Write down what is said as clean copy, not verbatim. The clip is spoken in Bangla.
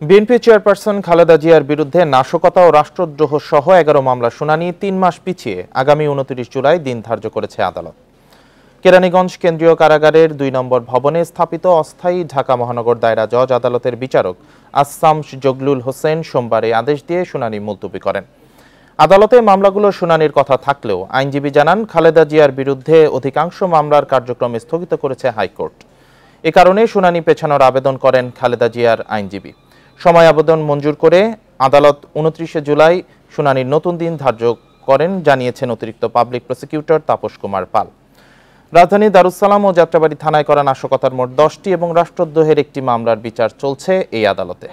বিএনপি চেয়ারপারসন খালেদা জিয়ার বিরুদ্ধে নাশকতা ও রাষ্ট্রদ্রোহ সহ 11 মামলার শুনানি 3 মাস পিছিয়ে আগামী 29 জুলাই দিন ধার্য করেছে আদালত। কেরানীগঞ্জ কেন্দ্রীয় কারাগারের 2 নম্বর ভবনে স্থাপিত অস্থায়ী ঢাকা মহানগর দায়রা জজ আদালতের বিচারক আসামস জগলুল হোসেন সোমবার এই আদেশ দিয়ে শুনানি মুলতবি করেন। আদালতে মামলাগুলোর শুনানির কথা থাকলেও আইনজীবী জানান, খালেদা জিয়ার বিরুদ্ধে অধিকাংশ মামলার কার্যক্রম স্থগিত করেছে হাইকোর্ট। এ কারণে শুনানি পেছানোর আবেদন করেন খালেদা জিয়ার আইনজীবী। সময় আবেদন মঞ্জুর করে আদালত 29 জুলাই শুনানির নতুন দিন ধার্য করেন, জানিয়েছেন অতিরিক্ত পাবলিক প্রসিকিউটর তাপস কুমার পাল। রাজধানী দারুস-সালাম ও যাত্রাবাড়ী থানায় করা নাশকতার মোট 10টি এবং রাষ্ট্রদ্রোহের একটি মামলার বিচার চলছে এই আদালতে।